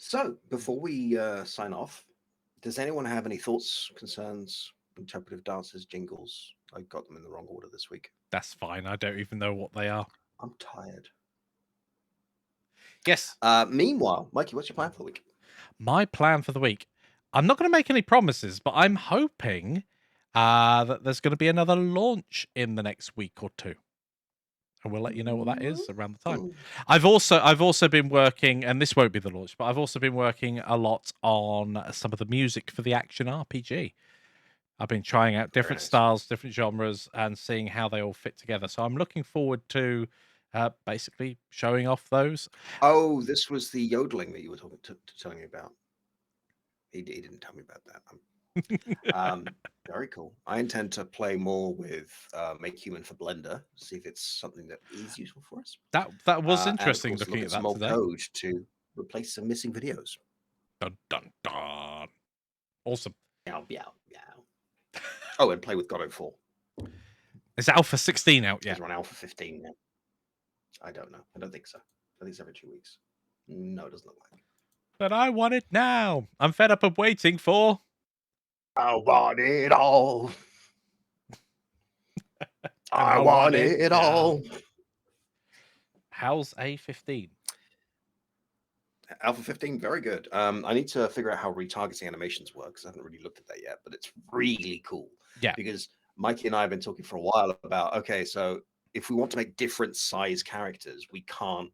So, before we sign off, does anyone have any thoughts, concerns, interpretive dances, jingles? I got them in the wrong order this week. That's fine. I don't even know what they are. I'm tired. Yes, Meanwhile, Mikey, what's your plan for the week? my plan for the week. I'm not going to make any promises, but I'm hoping that there's going to be another launch in the next week or two, and we'll let you know what that is around the time. Mm. I've also been working, and this won't be the launch, but I've also been working a lot on some of the music for the action RPG. I've been trying out Very different nice. styles, different genres, and seeing how they all fit together. So I'm looking forward to basically showing off those. Oh, this was the yodeling that you were telling me about. He didn't tell me about that. Very cool. I intend to play more with Make Human for Blender, see if it's something that is useful for us. That was And of interesting course, looking look at at some that old today. code to replace some missing videos. Dun dun dun. Awesome. Meow, meow, meow. Oh, and play with God of 4. Is Alpha 16 out yet? Is on Alpha 15 now. I don't know. I don't think so. I think it's every 2 weeks. No, it doesn't look like. But I want it now. I'm fed up of waiting for. I want it all. I want want it it now. all. How's A15? Alpha 15, very good. I need to figure out how retargeting animations work because I haven't really looked at that yet, but it's really cool. Yeah. Because Mikey and I have been talking for a while about, okay, so if we want to make different size characters, we can't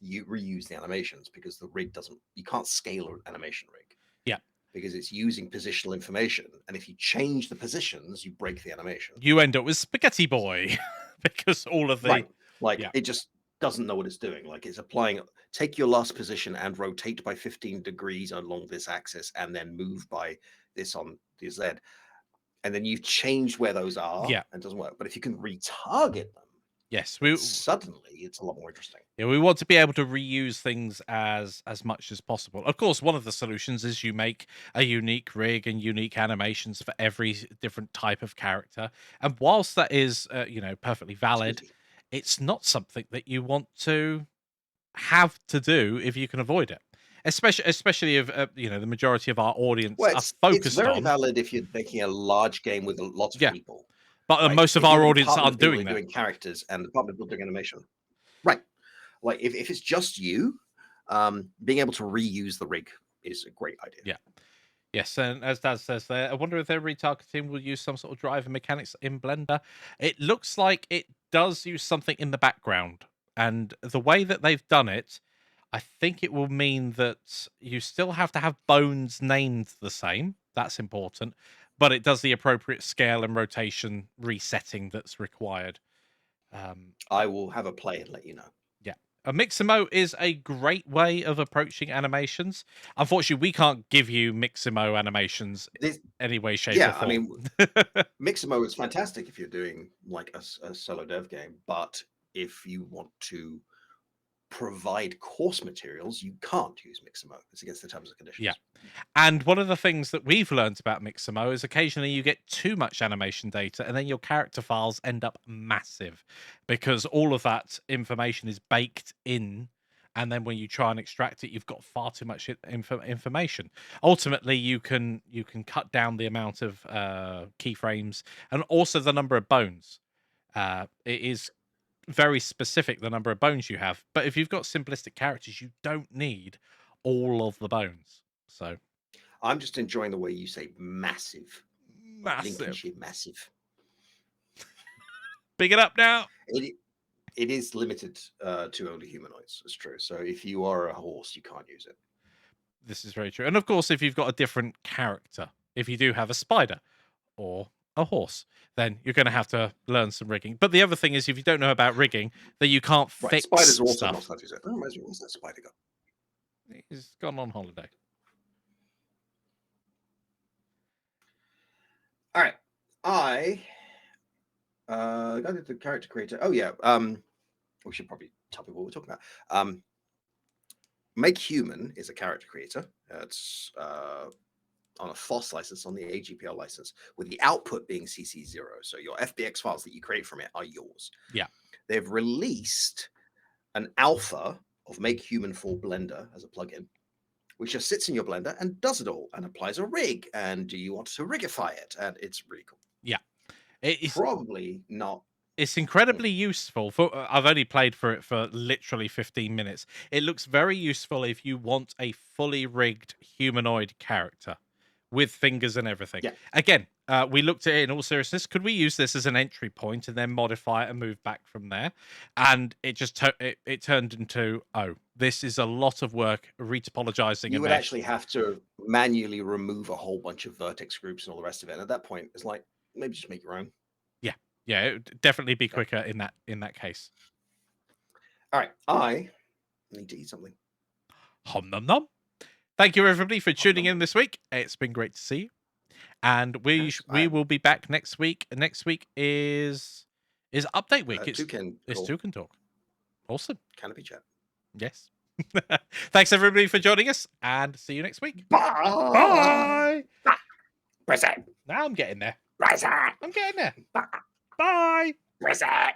reuse the animations because the rig doesn't, you can't scale an animation rig. Yeah. Because it's using positional information. And if you change the positions, you break the animation. You end up with Spaghetti Boy because all of the. Right. Like Yeah. it just doesn't know what it's doing. Like it's applying, take your last position and rotate by 15 degrees along this axis and then move by this on the Z. And then you've changed where those are. Yeah. And it doesn't work. But if you can retarget them, Yes, suddenly it's a lot more interesting. Yeah, we want to be able to reuse things as much as possible. Of course, one of the solutions is you make a unique rig and unique animations for every different type of character. And whilst that is, perfectly valid, it's not something that you want to have to do if you can avoid it. Especially if the majority of our audience Well, are it's focused very on. valid if you're making a large game with lots of Yeah, people. but Right? most of If you our have a audience department of aren't people doing that. doing characters and the department of people doing animation. Right. Like if it's just you, being able to reuse the rig is a great idea. Yeah. Yes, and as Dad says there, I wonder if their retargeting will use some sort of driver mechanics in Blender. It looks like it does use something in the background, and the way that they've done it, I think it will mean that you still have to have bones named the same. That's important, but it does the appropriate scale and rotation resetting that's required. I will have a play and let you know. Yeah. A Mixamo is a great way of approaching animations. Unfortunately, we can't give you Mixamo animations any way, shape, or Yeah, I form. mean, Mixamo is fantastic if you're doing like a solo dev game, but if you want to provide course materials, you can't use Mixamo. It's against the terms and conditions. Yeah. And one of the things that we've learned about Mixamo is occasionally you get too much animation data and then your character files end up massive because all of that information is baked in. And then when you try and extract it, you've got far too much information. Ultimately, you can cut down the amount of keyframes and also the number of bones. It is very specific, the number of bones you have. But if you've got simplistic characters, you don't need all of the bones. So I'm just enjoying the way you say massive. massive. Lincolnshire massive. Big it up now. It is limited to only humanoids. It's true. So if you are a horse, you can't use it. This is very true. And of course, if you've got a different character, if you do have a spider or a horse, then you're going to have to learn some rigging. But the other thing is, if you don't know about rigging, then you can't fix spiders are also stuff. not allowed to use it. Oh, reminds me, where's that spider go? He's gone on holiday. All right. I got into the character creator. Oh yeah. We should probably tell people what we're talking about. Make Human is a character creator. It's on a FOSS license, on the AGPL license, with the output being CC0. So your FBX files that you create from it are yours. Yeah. They've released an alpha of Make Human for Blender as a plugin, which just sits in your blender and does it all and applies a rig. And do you want to rigify it? And it's really cool. Yeah. It's Probably not. It's incredibly useful. For I've only played for it for literally 15 minutes. It looks very useful if you want a fully rigged humanoid character with fingers and everything. Yeah. Again, we looked at it in all seriousness. Could we use this as an entry point and then modify it and move back from there? And it just it turned into, oh, this is a lot of work retopologizing You a would mesh. actually have to manually remove a whole bunch of vertex groups and all the rest of it. And at that point, it's like, maybe just make your own. Yeah, it would definitely be quicker in that case. All right. I need to eat something. Hom nom nom. Thank you everybody for tuning nom. in this week. It's been great to see you. And we Yes, will be back next week. Next week is update week. It's Toucan Talk. Awesome. Canopy chat. Yes. Thanks everybody for joining us, and see you next week. Bye. Bye. Press it. Now I'm getting there. Press it. I'm getting there. Bye. Press it.